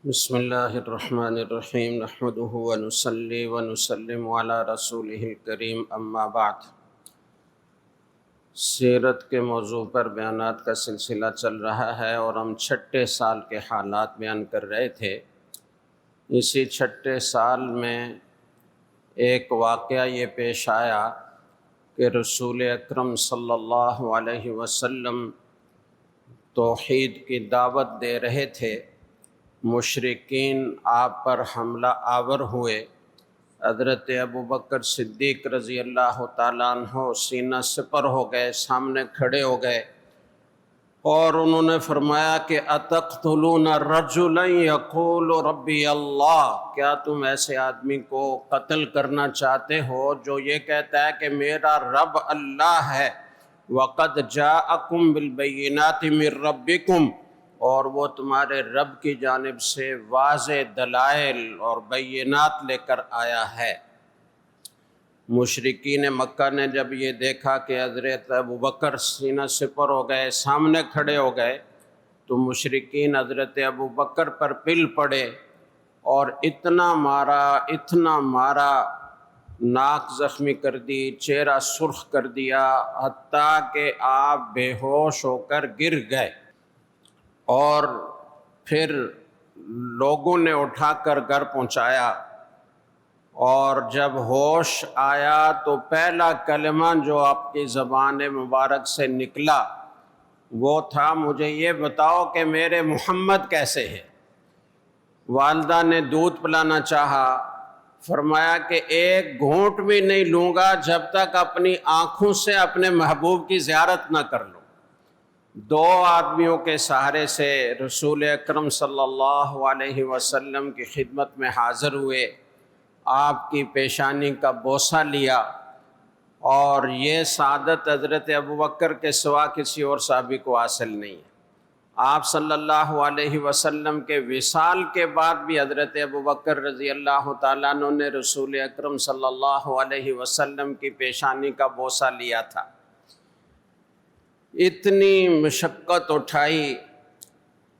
بسم اللہ الرحمن الرحیم نحمدہ ونصلی ونسلم علی رسولہ الکریم اما بعد۔ سیرت کے موضوع پر بیانات کا سلسلہ چل رہا ہے اور ہم چھٹے سال کے حالات بیان کر رہے تھے۔ اسی چھٹے سال میں ایک واقعہ یہ پیش آیا کہ رسول اکرم صلی اللہ علیہ وسلم توحید کی دعوت دے رہے تھے، مشرکین آپ پر حملہ آور ہوئے۔ حضرت ابوبکر صدیق رضی اللہ تعالیٰ عنہ سینہ سپر ہو گئے، سامنے کھڑے ہو گئے اور انہوں نے فرمایا کہ اتقتلون رجلا یقول ربی اللہ، کیا تم ایسے آدمی کو قتل کرنا چاہتے ہو جو یہ کہتا ہے کہ میرا رب اللہ ہے؟ وقد جاءکم بالبینات من ربکم، اور وہ تمہارے رب کی جانب سے واضح دلائل اور بینات لے کر آیا ہے۔ مشرکین مکہ نے جب یہ دیکھا کہ حضرت ابوبکر سینہ سپر ہو گئے، سامنے کھڑے ہو گئے، تو مشرکین حضرت ابوبکر پر پل پڑے اور اتنا مارا، ناک زخمی کر دی، چہرہ سرخ کر دیا، حتیٰ کہ آپ بے ہوش ہو کر گر گئے۔ اور پھر لوگوں نے اٹھا کر گھر پہنچایا، اور جب ہوش آیا تو پہلا کلمہ جو آپ کی زبان مبارک سے نکلا وہ تھا، مجھے یہ بتاؤ کہ میرے محمد کیسے ہیں؟ والدہ نے دودھ پلانا چاہا، فرمایا کہ ایک گھونٹ بھی نہیں لوں گا جب تک اپنی آنکھوں سے اپنے محبوب کی زیارت نہ کر لوں۔ دو آدمیوں کے سہارے سے رسول اکرم صلی اللہ علیہ وسلم کی خدمت میں حاضر ہوئے، آپ کی پیشانی کا بوسہ لیا، اور یہ سعادت حضرت ابوبکر کے سوا کسی اور صحابی کو حاصل نہیں ہے۔ آپ صلی اللہ علیہ وسلم کے وصال کے بعد بھی حضرت ابوبکر رضی اللہ تعالیٰ عنہ نے رسول اکرم صلی اللہ علیہ وسلم کی پیشانی کا بوسہ لیا تھا۔ اتنی مشقت اٹھائی،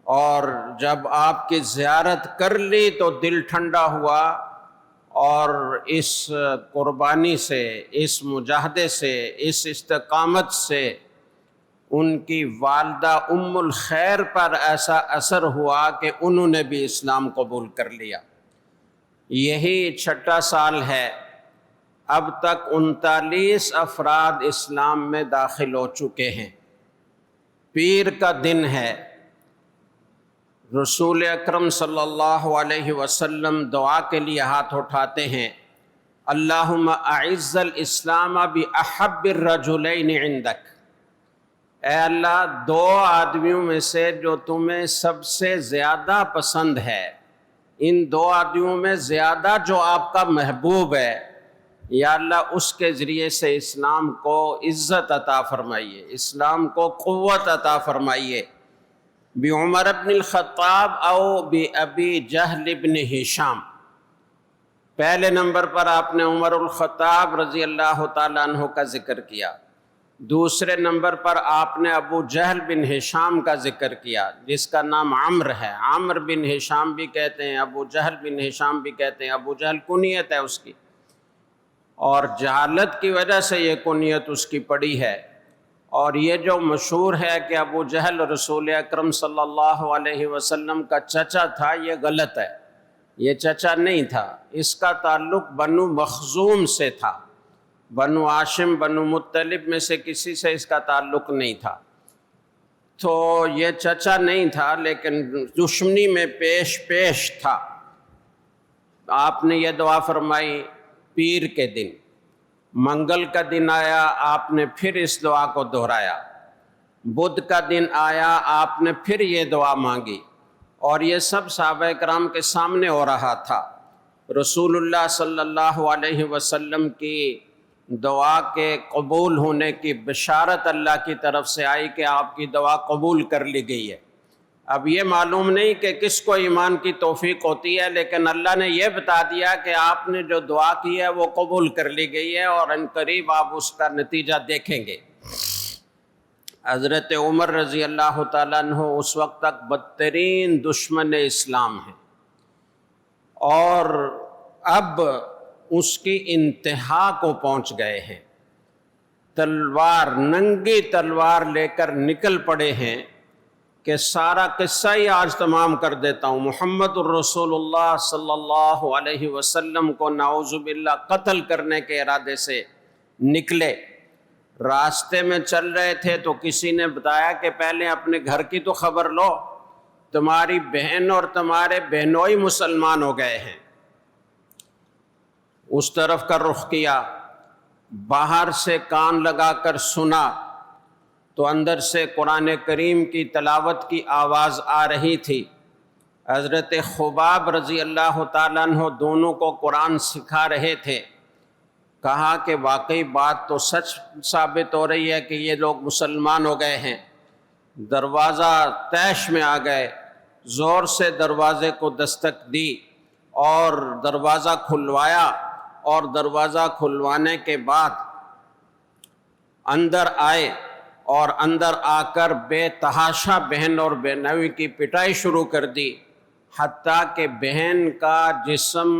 اور جب آپ کی زیارت کر لی تو دل ٹھنڈا ہوا، اور اس قربانی سے، اس مجاہدے سے، اس استقامت سے ان کی والدہ ام الخیر پر ایسا اثر ہوا کہ انہوں نے بھی اسلام قبول کر لیا۔ یہی چھٹا سال ہے، اب تک 39 افراد اسلام میں داخل ہو چکے ہیں۔ پیر کا دن ہے، رسول اکرم صلی اللہ علیہ وسلم دعا کے لیے ہاتھ اٹھاتے ہیں، اللہم اعز الاسلام باحب الرجلین عندک، اے اللہ دو آدمیوں میں سے جو تمہیں سب سے زیادہ پسند ہے، ان دو آدمیوں میں زیادہ جو آپ کا محبوب ہے، یا اللہ اس کے ذریعے سے اسلام کو عزت عطا فرمائیے، اسلام کو قوت عطا فرمائیے۔ بعمر بن الخطاب او بأبی جہل بن ہشام، پہلے نمبر پر آپ نے عمر الخطاب رضی اللہ تعالیٰ عنہ کا ذکر کیا، دوسرے نمبر پر آپ نے ابو جہل بن ہشام کا ذکر کیا، جس کا نام عمر ہے۔ عمر بن ہشام بھی کہتے ہیں، ابو جہل بن ہشام بھی کہتے ہیں، ابو جہل کنیت ہے اس کی، اور جہالت کی وجہ سے یہ کنیت اس کی پڑی ہے۔ اور یہ جو مشہور ہے کہ ابو جہل رسول اکرم صلی اللہ علیہ وسلم کا چچا تھا، یہ غلط ہے، یہ چچا نہیں تھا، اس کا تعلق بنو مخزوم سے تھا، بنو ہاشم بنو مطلب میں سے کسی سے اس کا تعلق نہیں تھا، تو یہ چچا نہیں تھا، لیکن دشمنی میں پیش تھا۔ آپ نے یہ دعا فرمائی پیر کے دن۔ منگل کا دن آیا، آپ نے پھر اس دعا کو دہرایا۔ بدھ کا دن آیا، آپ نے پھر یہ دعا مانگی، اور یہ سب صحابہ کرام کے سامنے ہو رہا تھا۔ رسول اللہ صلی اللہ علیہ وسلم کی دعا کے قبول ہونے کی بشارت اللہ کی طرف سے آئی کہ آپ کی دعا قبول کر لی گئی ہے۔ اب یہ معلوم نہیں کہ کس کو ایمان کی توفیق ہوتی ہے، لیکن اللہ نے یہ بتا دیا کہ آپ نے جو دعا کی ہے وہ قبول کر لی گئی ہے، اور ان قریب آپ اس کا نتیجہ دیکھیں گے۔ حضرت عمر رضی اللہ تعالیٰ عنہ اس وقت تک بدترین دشمن اسلام ہیں، اور اب اس کی انتہا کو پہنچ گئے ہیں، تلوار، ننگی تلوار لے کر نکل پڑے ہیں کہ سارا قصہ ہی آج تمام کر دیتا ہوں۔ محمد الرسول اللہ صلی اللہ علیہ وسلم کو نعوذ باللہ قتل کرنے کے ارادے سے نکلے۔ راستے میں چل رہے تھے تو کسی نے بتایا کہ پہلے اپنے گھر کی تو خبر لو، تمہاری بہن اور تمہارے بہنوئی مسلمان ہو گئے ہیں۔ اس طرف کا رخ کیا، باہر سے کان لگا کر سنا تو اندر سے قرآن کریم کی تلاوت کی آواز آ رہی تھی۔ حضرت خباب رضی اللہ تعالیٰ عنہ دونوں کو قرآن سکھا رہے تھے۔ کہا کہ واقعی بات تو سچ ثابت ہو رہی ہے کہ یہ لوگ مسلمان ہو گئے ہیں۔ دروازہ طیش میں آ گئے، زور سے دروازے کو دستک دی اور دروازہ کھلوایا، اور دروازہ کھلوانے کے بعد اندر آئے اور اندر آ کر بے تحاشا بہن اور بہنوئی کی پٹائی شروع کر دی، حتیٰ کہ بہن کا جسم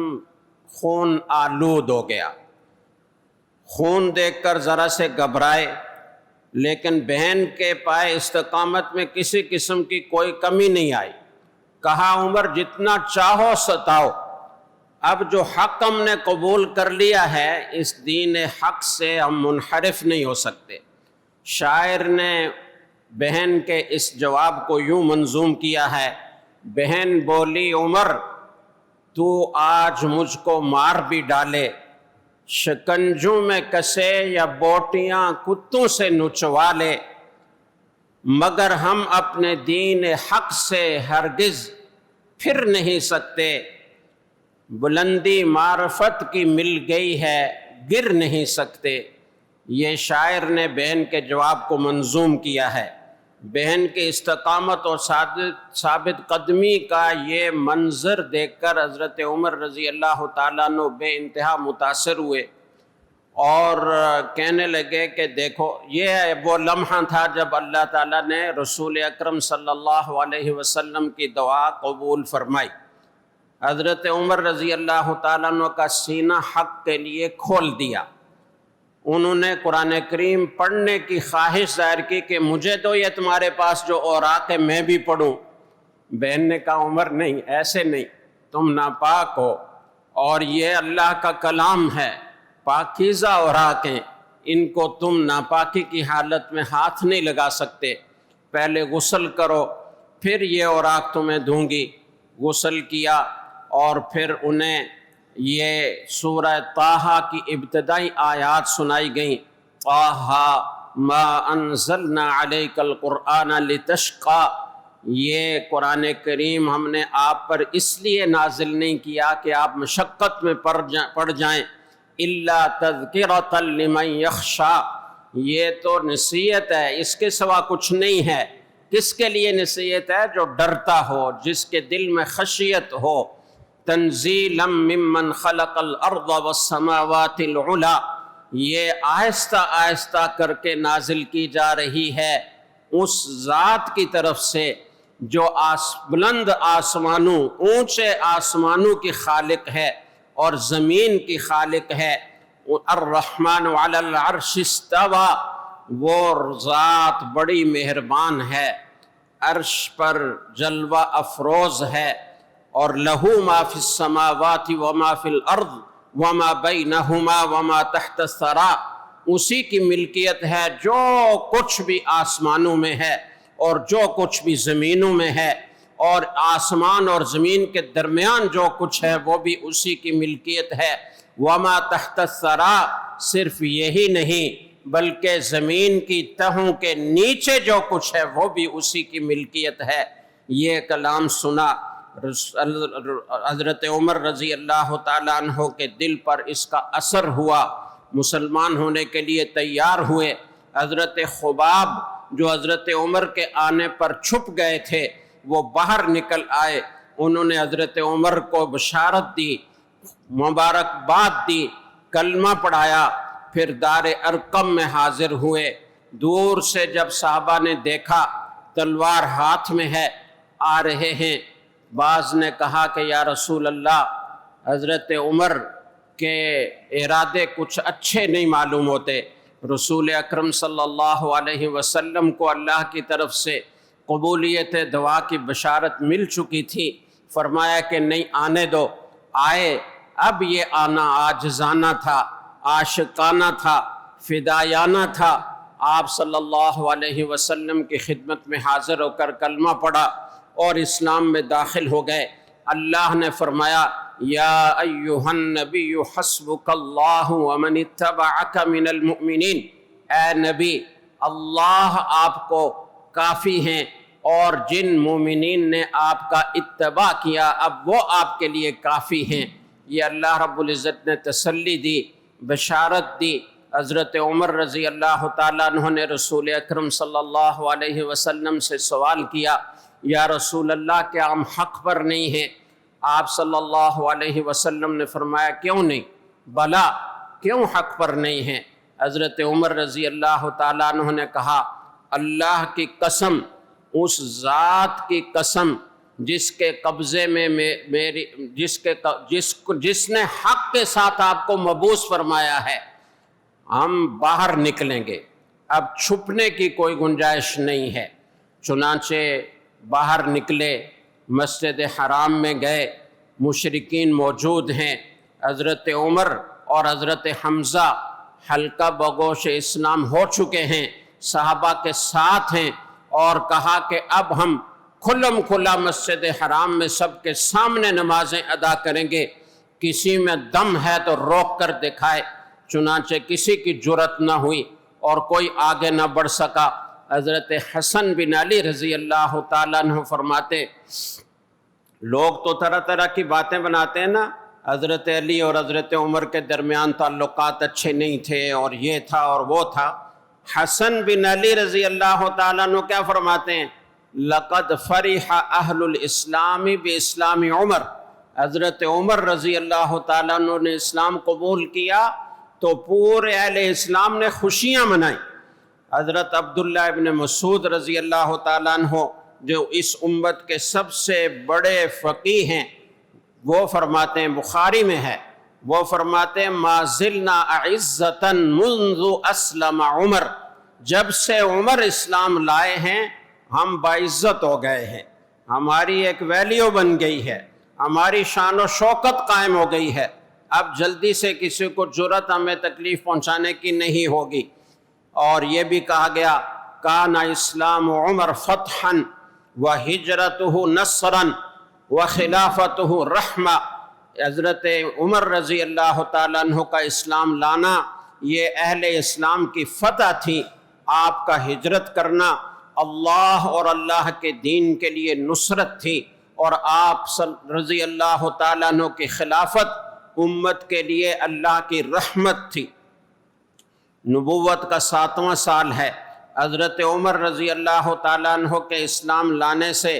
خون آلود ہو گیا۔ خون دیکھ کر ذرا سے گھبرائے، لیکن بہن کے پائے استقامت میں کسی قسم کی کوئی کمی نہیں آئی۔ کہا عمر جتنا چاہو ستاؤ، اب جو حق ہم نے قبول کر لیا ہے، اس دین حق سے ہم منحرف نہیں ہو سکتے۔ شاعر نے بہن کے اس جواب کو یوں منظوم کیا ہے، بہن بولی عمر تو آج مجھ کو مار بھی ڈالے، شکنجوں میں کسے یا بوٹیاں کتوں سے نچوا لے، مگر ہم اپنے دین حق سے ہرگز پھر نہیں سکتے، بلندی معرفت کی مل گئی ہے گر نہیں سکتے۔ یہ شاعر نے بہن کے جواب کو منظوم کیا ہے۔ بہن کی استقامت اور ثابت قدمی کا یہ منظر دیکھ کر حضرت عمر رضی اللہ تعالیٰ عنہ بے انتہا متاثر ہوئے اور کہنے لگے کہ دیکھو، یہ وہ لمحہ تھا جب اللہ تعالیٰ نے رسول اکرم صلی اللہ علیہ وسلم کی دعا قبول فرمائی۔ حضرت عمر رضی اللہ تعالیٰ عنہ کا سینہ حق کے لیے کھول دیا۔ انہوں نے قرآن کریم پڑھنے کی خواہش ظاہر کی کہ مجھے تو یہ تمہارے پاس جو اوراق ہے میں بھی پڑھوں۔ بہن نے کہا عمر نہیں، ایسے نہیں، تم ناپاک ہو اور یہ اللہ کا کلام ہے، پاکیزہ اوراق ہیں، ان کو تم ناپاکی کی حالت میں ہاتھ نہیں لگا سکتے، پہلے غسل کرو پھر یہ اوراق تمہیں دوں گی۔ غسل کیا اور پھر انہیں یہ سورہ طٰہٰ کی ابتدائی آیات سنائی گئیں، طٰہٰ ما انزلنا علیک القرآن لتشقیٰ، یہ قرآن کریم ہم نے آپ پر اس لیے نازل نہیں کیا کہ آپ مشقت میں پڑ جائیں، الا تذکرۃ لمن یخشیٰ، یہ تو نصیحت ہے، اس کے سوا کچھ نہیں ہے۔ کس کے لیے نصیحت ہے؟ جو ڈرتا ہو، جس کے دل میں خشیت ہو۔ تنزیلا ممن خلق الارض والسماوات العلی، یہ آہستہ آہستہ کر کے نازل کی جا رہی ہے اس ذات کی طرف سے جو بلند آسمانوں، اونچے آسمانوں کی خالق ہے اور زمین کی خالق ہے۔ الرحمن علی العرش استوى، وہ ذات بڑی مہربان ہے، عرش پر جلوہ افروز ہے، اور لہو ما فی السماوات وما فی الارض وما بینہما وما تحت الثری، اسی کی ملکیت ہے جو کچھ بھی آسمانوں میں ہے اور جو کچھ بھی زمینوں میں ہے، اور آسمان اور زمین کے درمیان جو کچھ ہے وہ بھی اسی کی ملکیت ہے۔ وما تحت الثری، صرف یہی نہیں بلکہ زمین کی تہوں کے نیچے جو کچھ ہے وہ بھی اسی کی ملکیت ہے۔ یہ کلام سنا حضرت عمر رضی اللہ تعالیٰ عنہ کے دل پر اس کا اثر ہوا، مسلمان ہونے کے لیے تیار ہوئے۔ حضرت خباب جو حضرت عمر کے آنے پر چھپ گئے تھے وہ باہر نکل آئے، انہوں نے حضرت عمر کو بشارت دی، مبارکباد دی، کلمہ پڑھایا، پھر دار ارقم میں حاضر ہوئے۔ دور سے جب صحابہ نے دیکھا تلوار ہاتھ میں ہے، آ رہے ہیں، بعض نے کہا کہ یا رسول اللہ حضرت عمر کے ارادے کچھ اچھے نہیں معلوم ہوتے۔ رسول اکرم صلی اللہ علیہ وسلم کو اللہ کی طرف سے قبولیت دعا کی بشارت مل چکی تھی، فرمایا کہ نہیں آنے دو۔ آئے، اب یہ آنا عاجزانہ تھا، عاشقانہ تھا، فدایانہ تھا۔ آپ صلی اللہ علیہ وسلم کی خدمت میں حاضر ہو کر کلمہ پڑھا اور اسلام میں داخل ہو گئے۔ اللہ نے فرمایا یا ایھا النبی حسبک اللہ ومن اتبعک من المؤمنین، اے نبی اللہ آپ کو کافی ہیں اور جن مومنین نے آپ کا اتباع کیا اب وہ آپ کے لیے کافی ہیں۔ یہ اللہ رب العزت نے تسلی دی، بشارت دی۔ حضرت عمر رضی اللہ تعالیٰ عنہ نے رسول اکرم صلی اللہ علیہ وسلم سے سوال کیا، یا رسول اللہ کیا ہم حق پر نہیں ہیں؟ آپ صلی اللہ علیہ وسلم نے فرمایا کیوں نہیں، بلا کیوں حق پر نہیں ہیں؟ حضرت عمر رضی اللہ تعالیٰ عنہ نے کہا اللہ کی قسم، اس ذات کی قسم جس کے قبضے میں میری جس نے حق کے ساتھ آپ کو مبعوث فرمایا ہے، ہم باہر نکلیں گے، اب چھپنے کی کوئی گنجائش نہیں ہے۔ چنانچہ باہر نکلے، مسجد حرام میں گئے، مشرکین موجود ہیں، حضرت عمر اور حضرت حمزہ حلقہ بگوش اسلام ہو چکے ہیں، صحابہ کے ساتھ ہیں، اور کہا کہ اب ہم کھلم کھلا مسجد حرام میں سب کے سامنے نمازیں ادا کریں گے، کسی میں دم ہے تو روک کر دکھائے۔ چنانچہ کسی کی جرت نہ ہوئی اور کوئی آگے نہ بڑھ سکا۔ حضرت حسن بن علی رضی اللہ تعالیٰ عنہ فرماتے، لوگ تو طرح طرح کی باتیں بناتے ہیں نا، حضرت علی اور حضرت عمر کے درمیان تعلقات اچھے نہیں تھے اور یہ تھا اور وہ تھا۔ حسن بن علی رضی اللہ تعالیٰ عنہ کیا فرماتے ہیں؟ لقد فرح اہل الاسلام باسلام عمر، حضرت عمر رضی اللہ تعالیٰ عنہ نے اسلام قبول کیا تو پورے اہل اسلام نے خوشیاں منائیں۔ حضرت عبداللہ ابن مسعود رضی اللہ تعالیٰ عنہ جو اس امت کے سب سے بڑے فقیہ ہیں، وہ فرماتے ہیں، بخاری میں ہے، وہ فرماتے ہیں ما زلنا اعزتا منذ اسلم عمر، جب سے عمر اسلام لائے ہیں ہم باعزت ہو گئے ہیں، ہماری ایک ویلیو بن گئی ہے، ہماری شان و شوکت قائم ہو گئی ہے، اب جلدی سے کسی کو جرأت ہمیں تکلیف پہنچانے کی نہیں ہوگی۔ اور یہ بھی کہا گیا کان اسلام عمر فتحا وہجرتہ نصرا وخلافتہ رحمہ، حضرت عمر رضی اللہ تعالیٰ عنہ کا اسلام لانا یہ اہل اسلام کی فتح تھی، آپ کا ہجرت کرنا اللہ اور اللہ کے دین کے لیے نصرت تھی، اور آپ رضی اللہ تعالیٰ عنہ کی خلافت امت کے لیے اللہ کی رحمت تھی۔ نبوت کا 7واں سال ہے، حضرت عمر رضی اللہ تعالیٰ عنہ کے اسلام لانے سے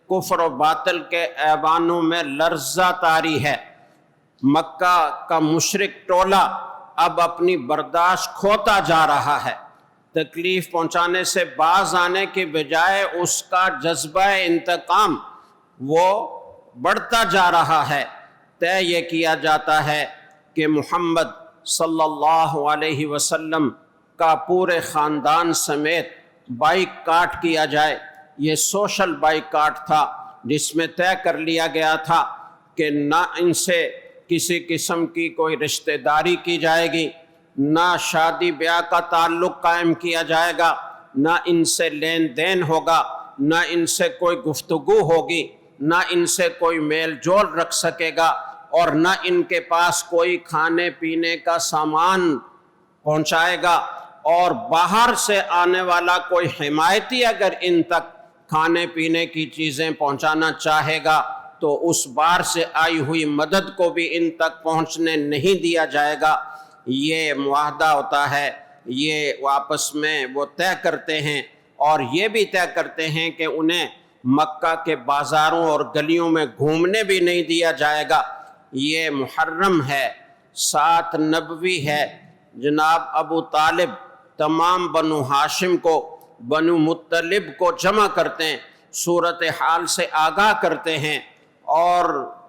کفر و باطل کے ایوانوں میں لرزہ طاری ہے۔ مکہ کا مشرک ٹولہ اب اپنی برداشت کھوتا جا رہا ہے، تکلیف پہنچانے سے باز آنے کی بجائے اس کا جذبہ انتقام وہ بڑھتا جا رہا ہے۔ طے یہ کیا جاتا ہے کہ محمد صلی اللہ علیہ وسلم کا پورے خاندان سمیت بائیک کاٹ کیا جائے۔ یہ سوشل بائیک کاٹ تھا جس میں طے کر لیا گیا تھا کہ نہ ان سے کسی قسم کی کوئی رشتہ داری کی جائے گی، نہ شادی بیاہ کا تعلق قائم کیا جائے گا، نہ ان سے لین دین ہوگا، نہ ان سے کوئی گفتگو ہوگی، نہ ان سے کوئی میل جول رکھ سکے گا، اور نہ ان کے پاس کوئی کھانے پینے کا سامان پہنچائے گا، اور باہر سے آنے والا کوئی حمایتی اگر ان تک کھانے پینے کی چیزیں پہنچانا چاہے گا تو اس بار سے آئی ہوئی مدد کو بھی ان تک پہنچنے نہیں دیا جائے گا۔ یہ معاہدہ ہوتا ہے، یہ آپس میں وہ طے کرتے ہیں، اور یہ بھی طے کرتے ہیں کہ انہیں مکہ کے بازاروں اور گلیوں میں گھومنے بھی نہیں دیا جائے گا۔ یہ محرم ہے، 7 نبوی ہے۔ جناب ابو طالب تمام بنو ہاشم کو، بنو مطلب کو جمع کرتے ہیں، صورتحال سے آگاہ کرتے ہیں، اور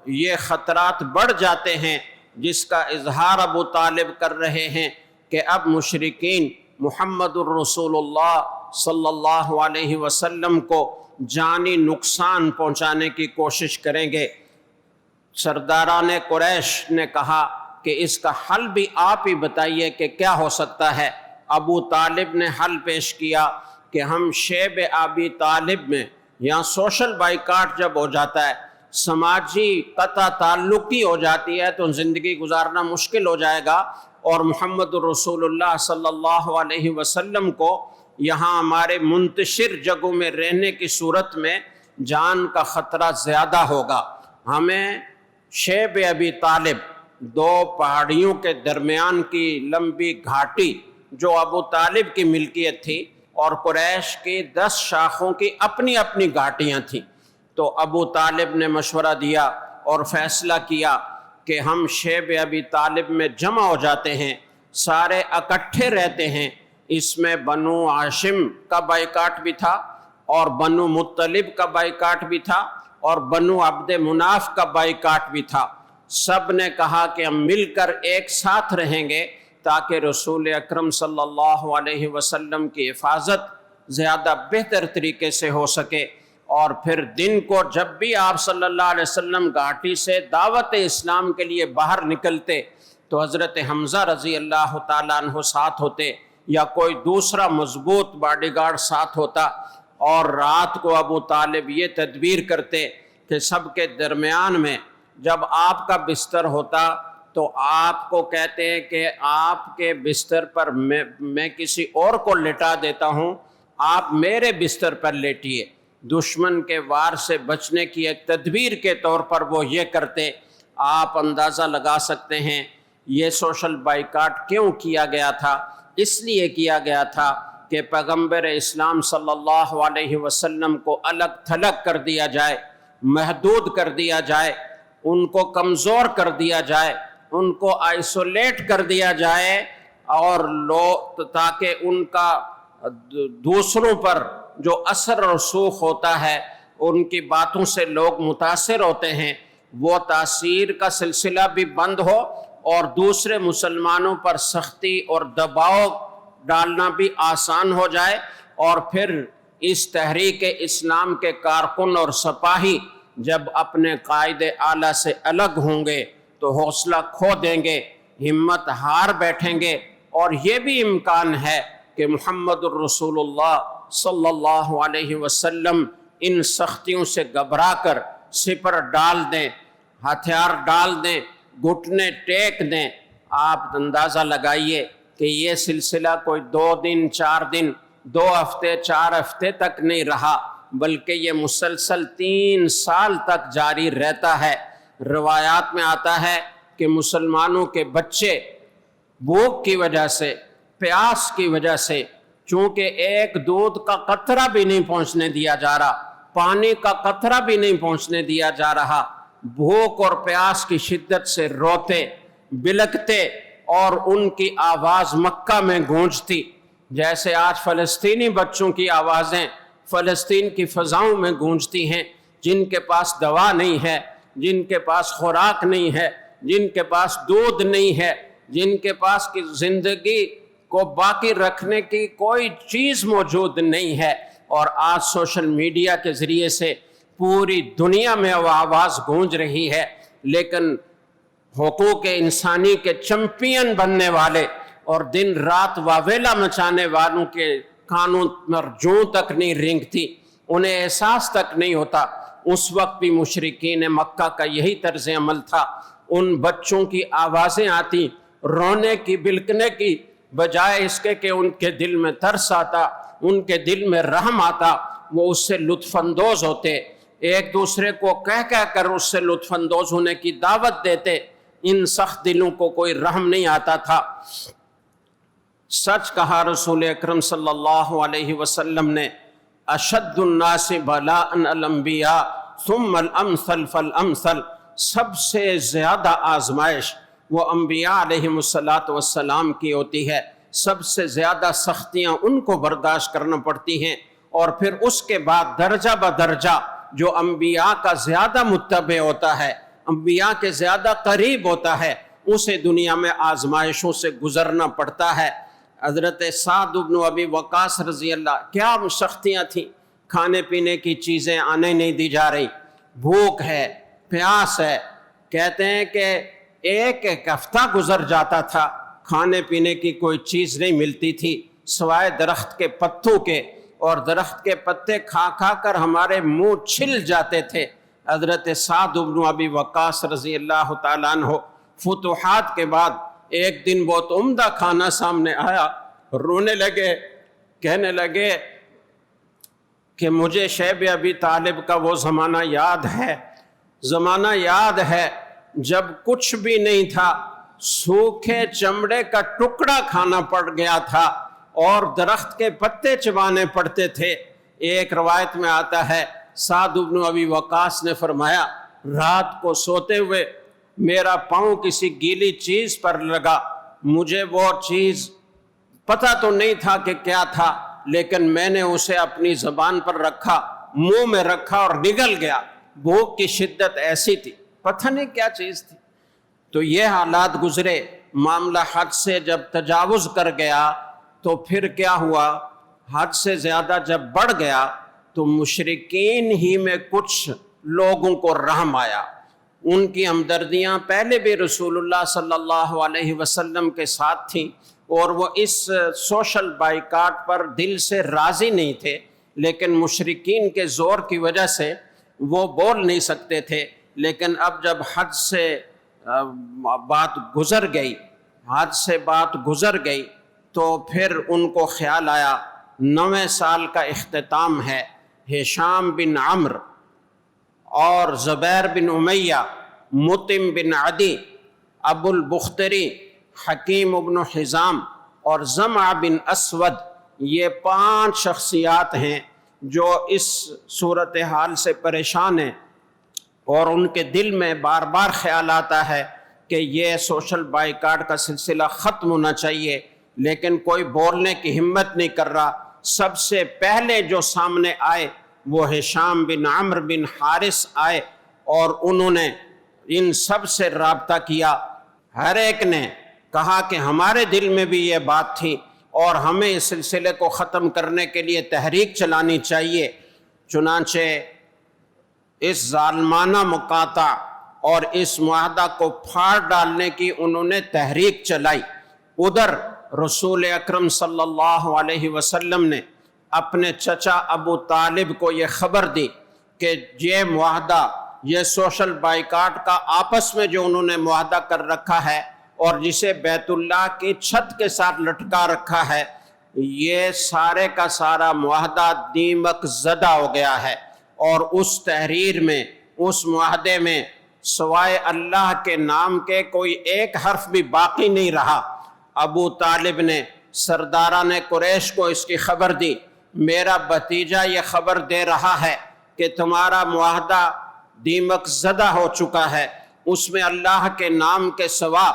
یہ خطرات بڑھ جاتے ہیں جس کا اظہار ابو طالب کر رہے ہیں کہ اب مشرکین محمد الرسول اللہ صلی اللہ علیہ وسلم کو جانی نقصان پہنچانے کی کوشش کریں گے۔ سرداران قریش نے کہا کہ اس کا حل بھی آپ ہی بتائیے کہ کیا ہو سکتا ہے۔ ابو طالب نے حل پیش کیا کہ ہم شیب ابی طالب میں یہاں سوشل بائیکاٹ جب ہو جاتا ہے، سماجی قطع تعلقی ہو جاتی ہے، تو زندگی گزارنا مشکل ہو جائے گا، اور محمد رسول اللہ صلی اللہ علیہ وسلم کو یہاں ہمارے منتشر جگہوں میں رہنے کی صورت میں جان کا خطرہ زیادہ ہوگا۔ ہمیں شیب ابی طالب، دو پہاڑیوں کے درمیان کی لمبی گھاٹی جو ابو طالب کی ملکیت تھی اور قریش کی 10 شاخوں کی اپنی اپنی گھاٹیاں تھیں، تو ابو طالب نے مشورہ دیا اور فیصلہ کیا کہ ہم شیب ابی طالب میں جمع ہو جاتے ہیں، سارے اکٹھے رہتے ہیں۔ اس میں بنو ہاشم کا بائیکاٹ بھی تھا اور بنو مطلب کا بائیکاٹ بھی تھا اور بنو عبد مناف کا بائیکاٹ بھی تھا۔ سب نے کہا کہ ہم مل کر ایک ساتھ رہیں گے تاکہ رسول اکرم صلی اللہ علیہ وسلم کی حفاظت زیادہ بہتر طریقے سے ہو سکے، اور پھر دن کو جب بھی آپ صلی اللہ علیہ وسلم گھاٹی سے دعوت اسلام کے لیے باہر نکلتے تو حضرت حمزہ رضی اللہ تعالیٰ عنہ ساتھ ہوتے یا کوئی دوسرا مضبوط باڈی گارڈ ساتھ ہوتا، اور رات کو ابو طالب یہ تدبیر کرتے کہ سب کے درمیان میں جب آپ کا بستر ہوتا تو آپ کو کہتے ہیں کہ آپ کے بستر پر میں کسی اور کو لٹا دیتا ہوں، آپ میرے بستر پر لیٹیے۔ دشمن کے وار سے بچنے کی ایک تدبیر کے طور پر وہ یہ کرتے۔ آپ اندازہ لگا سکتے ہیں یہ سوشل بائیکاٹ کیوں کیا گیا تھا؟ اس لیے کیا گیا تھا کہ پیغمبر اسلام صلی اللہ علیہ وسلم کو الگ تھلگ کر دیا جائے، محدود کر دیا جائے، ان کو کمزور کر دیا جائے، ان کو آئسولیٹ کر دیا جائے، اور تاکہ ان کا دوسروں پر جو اثر و رسوخ ہوتا ہے، ان کی باتوں سے لوگ متاثر ہوتے ہیں، وہ تاثیر کا سلسلہ بھی بند ہو اور دوسرے مسلمانوں پر سختی اور دباؤ ڈالنا بھی آسان ہو جائے، اور پھر اس تحریک اسلام کے کارکن اور سپاہی جب اپنے قائد اعلیٰ سے الگ ہوں گے تو حوصلہ کھو دیں گے، ہمت ہار بیٹھیں گے، اور یہ بھی امکان ہے کہ محمد الرسول اللہ صلی اللہ علیہ وسلم ان سختیوں سے گھبرا کر سپر ڈال دیں، ہتھیار ڈال دیں، گھٹنے ٹیک دیں۔ آپ اندازہ لگائیے کہ یہ سلسلہ کوئی 2 دن 4 دن 2 ہفتے 4 ہفتے تک نہیں رہا، بلکہ یہ مسلسل 3 سال تک جاری رہتا ہے۔ روایات میں آتا ہے کہ مسلمانوں کے بچے بھوک کی وجہ سے، پیاس کی وجہ سے، چونکہ ایک دودھ کا قطرہ بھی نہیں پہنچنے دیا جا رہا، پانی کا قطرہ بھی نہیں پہنچنے دیا جا رہا، بھوک اور پیاس کی شدت سے روتے بلکتے، اور ان کی آواز مکہ میں گونجتی، جیسے آج فلسطینی بچوں کی آوازیں فلسطین کی فضاؤں میں گونجتی ہیں، جن کے پاس دوا نہیں ہے، جن کے پاس خوراک نہیں ہے، جن کے پاس دودھ نہیں ہے، جن کے پاس کی زندگی کو باقی رکھنے کی کوئی چیز موجود نہیں ہے، اور آج سوشل میڈیا کے ذریعے سے پوری دنیا میں وہ آواز گونج رہی ہے۔ لیکن حقوق انسانی کے چمپئن بننے والے اور دن رات واویلا مچانے والوں کے کانوں پر جوں تک نہیں رینگتی، انہیں احساس تک نہیں ہوتا۔ اس وقت بھی مشرکین مکہ کا یہی طرز عمل تھا۔ ان بچوں کی آوازیں آتی رونے کی، بلکنے کی، بجائے اس کے کہ ان کے دل میں ترس آتا، ان کے دل میں رحم آتا، وہ اس سے لطف اندوز ہوتے، ایک دوسرے کو کہہ کہہ کر اس سے لطف اندوز ہونے کی دعوت دیتے۔ ان سخت دلوں کو کوئی رحم نہیں آتا تھا۔ سچ کہا رسول اکرم صلی اللہ علیہ وسلم نے، اشد الناس بلاء الانبیاء ثم الامثل فالامثل، سب سے زیادہ آزمائش وہ انبیاء علیہم السلام کی ہوتی ہے، سب سے زیادہ سختیاں ان کو برداشت کرنا پڑتی ہیں، اور پھر اس کے بعد درجہ بدرجہ جو انبیاء کا زیادہ متبع ہوتا ہے، انبیاء کے زیادہ قریب ہوتا ہے اسے دنیا میں آزمائشوں سے گزرنا پڑتا ہے۔ حضرت سعد بن ابی وقاص رضی اللہ، کیا سختیاں تھیں، کھانے پینے کی چیزیں آنے نہیں دی جا رہی، بھوک ہے، پیاس ہے، کہتے ہیں کہ ایک ہفتہ گزر جاتا تھا کھانے پینے کی کوئی چیز نہیں ملتی تھی سوائے درخت کے پتوں کے، اور درخت کے پتے کھا کھا کر ہمارے منہ چھل جاتے تھے۔ حضرت سعد بن ابی وقاص رضی اللہ تعالیٰ عنہ فتوحات کے بعد ایک دن بہت عمدہ کھانا سامنے آیا، رونے لگے، کہنے لگے کہ مجھے شیب ابی طالب کا وہ زمانہ یاد ہے، زمانہ یاد ہے جب کچھ بھی نہیں تھا، سوکھے چمڑے کا ٹکڑا کھانا پڑ گیا تھا اور درخت کے پتے چبانے پڑتے تھے۔ ایک روایت میں آتا ہے سعد بن ابی وقاص نے فرمایا رات کو سوتے ہوئے میرا پاؤں کسی گیلی چیز پر لگا، مجھے وہ چیز پتہ تو نہیں تھا کہ کیا تھا، لیکن میں نے اسے اپنی زبان پر رکھا، منہ میں رکھا اور نگل گیا۔ بھوک کی شدت ایسی تھی، پتہ نہیں کیا چیز تھی۔ تو یہ حالات گزرے، معاملہ حد سے جب تجاوز کر گیا تو پھر کیا ہوا، حد سے زیادہ جب بڑھ گیا تو مشرکین ہی میں کچھ لوگوں کو رحم آیا، ان کی ہمدردیاں پہلے بھی رسول اللہ صلی اللہ علیہ وسلم کے ساتھ تھیں، اور وہ اس سوشل بائیکاٹ پر دل سے راضی نہیں تھے، لیکن مشرکین کے زور کی وجہ سے وہ بول نہیں سکتے تھے۔ لیکن اب جب حد سے بات گزر گئی، حد سے بات گزر گئی تو پھر ان کو خیال آیا 9 سال کا اختتام ہے، ہشام بن عمرو اور زبیر بن امیہ، مطعم بن عدی، ابو البختری، حکیم بن حزام اور زمع بن اسود، یہ 5 شخصیات ہیں جو اس صورتحال سے پریشان ہیں، اور ان کے دل میں بار بار خیال آتا ہے کہ یہ سوشل بائیکاٹ کا سلسلہ ختم ہونا چاہیے، لیکن کوئی بولنے کی ہمت نہیں کر رہا۔ سب سے پہلے جو سامنے آئے وہ ہشام بن عمرو بن حارث آئے، اور انہوں نے ان سب سے رابطہ کیا۔ ہر ایک نے کہا کہ ہمارے دل میں بھی یہ بات تھی اور ہمیں اس سلسلے کو ختم کرنے کے لیے تحریک چلانی چاہیے۔ چنانچہ اس ظالمانہ مقاطع اور اس معاہدہ کو پھاڑ ڈالنے کی انہوں نے تحریک چلائی۔ ادھر رسول اکرم صلی اللہ علیہ وسلم نے اپنے چچا ابو طالب کو یہ خبر دی کہ یہ معاہدہ، یہ سوشل بائیکاٹ کا آپس میں جو انہوں نے معاہدہ کر رکھا ہے اور جسے بیت اللہ کی چھت کے ساتھ لٹکا رکھا ہے، یہ سارے کا سارا معاہدہ دیمک زدہ ہو گیا ہے، اور اس تحریر میں، اس معاہدے میں سوائے اللہ کے نام کے کوئی ایک حرف بھی باقی نہیں رہا۔ ابو طالب نے سرداران قریش کو اس کی خبر دی، میرا بھتیجا یہ خبر دے رہا ہے کہ تمہارا معاہدہ دیمک زدہ ہو چکا ہے، اس میں اللہ کے نام کے سوا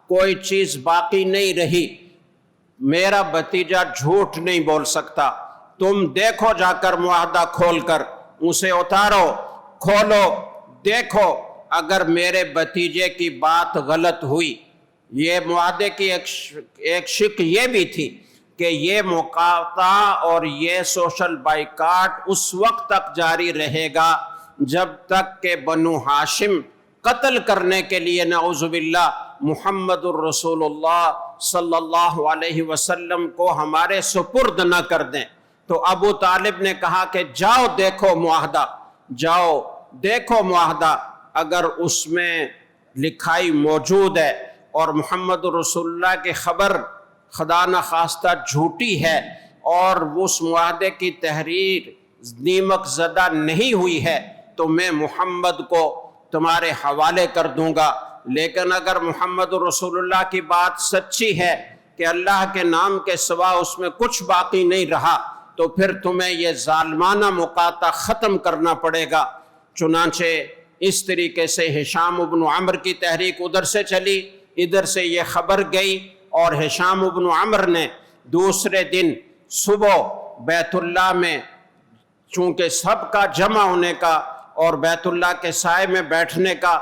کوئی چیز باقی نہیں رہی، میرا بھتیجا جھوٹ نہیں بول سکتا، تم دیکھو جا کر معاہدہ کھول کر، اسے اتارو، کھولو، دیکھو اگر میرے بھتیجے کی بات غلط ہوئی۔ یہ معاہدے کی ایک شک یہ بھی تھی کہ یہ مقاطع اور یہ سوشل بائیکاٹ اس وقت تک جاری رہے گا جب تک کہ بنو ہاشم قتل کرنے کے لیے نعوذ باللہ محمد الرسول اللہ صلی اللہ علیہ وسلم کو ہمارے سپرد نہ کر دیں۔ تو ابو طالب نے کہا کہ جاؤ دیکھو معاہدہ، جاؤ دیکھو معاہدہ، اگر اس میں لکھائی موجود ہے اور محمد رسول اللہ کی خبر خدا نخواستہ جھوٹی ہے اور اس معاہدے کی تحریر دیمک زدہ نہیں ہوئی ہے تو میں محمد کو تمہارے حوالے کر دوں گا، لیکن اگر محمد رسول اللہ کی بات سچی ہے کہ اللہ کے نام کے سوا اس میں کچھ باقی نہیں رہا تو پھر تمہیں یہ ظالمانہ مقاطع ختم کرنا پڑے گا۔ چنانچہ اس طریقے سے ہشام بن عمرو کی تحریک ادھر سے چلی، ادھر سے یہ خبر گئی، اور ہشام بن عمرو نے دوسرے دن صبح بیت اللہ میں چونکہ سب کا جمع ہونے کا اور بیت اللہ کے سائے میں بیٹھنے کا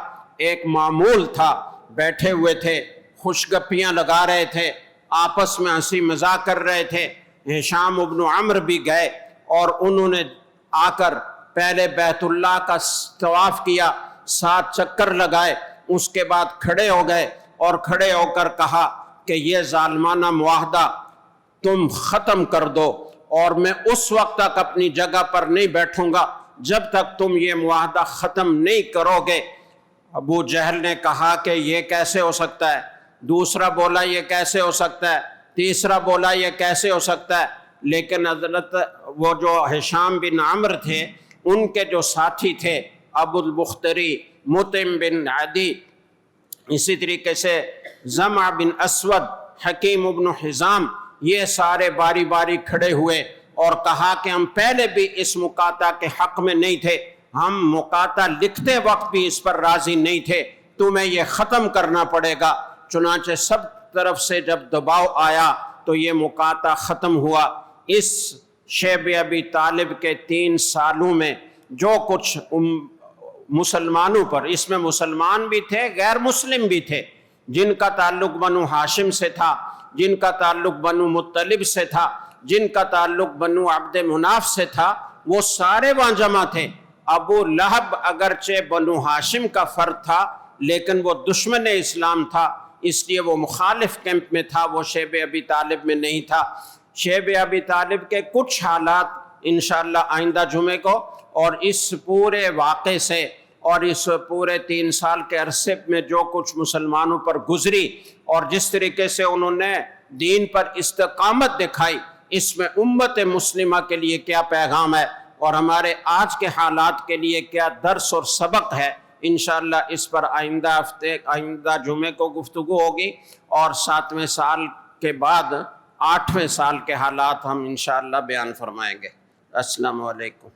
ایک معمول تھا، بیٹھے ہوئے تھے، خوش گپیاں لگا رہے تھے، آپس میں ہنسی مذاق کر رہے تھے۔ ہشام ابن عمرو بھی گئے اور انہوں نے آ کر پہلے بیت اللہ کا طواف کیا، 7 چکر لگائے، اس کے بعد کھڑے ہو گئے اور کھڑے ہو کر کہا کہ یہ ظالمانہ معاہدہ تم ختم کر دو، اور میں اس وقت تک اپنی جگہ پر نہیں بیٹھوں گا جب تک تم یہ معاہدہ ختم نہیں کرو گے۔ ابو جہل نے کہا کہ یہ کیسے ہو سکتا ہے، دوسرا بولا یہ کیسے ہو سکتا ہے، تیسرا بولا یہ کیسے ہو سکتا ہے، لیکن حضرت وہ جو ہشام بن عمرو تھے، ان کے جو ساتھی تھے ابو البختری، مطعم بن عدی، اسی طریقے سے زمع بن اسود، حکیم ابن حزام، یہ سارے باری باری کھڑے ہوئے اور کہا کہ ہم پہلے بھی اس مقاطع کے حق میں نہیں تھے، ہم مقاطع لکھتے وقت بھی اس پر راضی نہیں تھے، تمہیں یہ ختم کرنا پڑے گا۔ چنانچہ سب طرف سے جب دباؤ آیا تو یہ مقاطع ختم ہوا۔ اس شیب ابی طالب کے 3 سالوں میں جو کچھ مسلمانوں پر، اس میں مسلمان بھی تھے، غیر مسلم بھی تھے، جن کا تعلق بنو ہاشم سے تھا، جن کا تعلق بنو مطلب سے تھا، جن کا تعلق بنو عبد مناف سے تھا، وہ سارے وہاں جمع تھے۔ ابو لہب اگرچہ بنو ہاشم کا فرد تھا لیکن وہ دشمن اسلام تھا، اس لیے وہ مخالف کیمپ میں تھا، وہ شیب ابی طالب میں نہیں تھا۔ شیب ابی طالب کے کچھ حالات انشاءاللہ آئندہ جمعے کو، اور اس پورے واقعے سے اور اس پورے 3 سال کے عرصے میں جو کچھ مسلمانوں پر گزری اور جس طریقے سے انہوں نے دین پر استقامت دکھائی، اس میں امت مسلمہ کے لیے کیا پیغام ہے اور ہمارے آج کے حالات کے لیے کیا درس اور سبق ہے، انشاءاللہ اس پر آئندہ جمعے کو گفتگو ہوگی، اور 7ویں سال کے بعد 8ویں سال کے حالات ہم انشاءاللہ بیان فرمائیں گے۔ السلام علیکم۔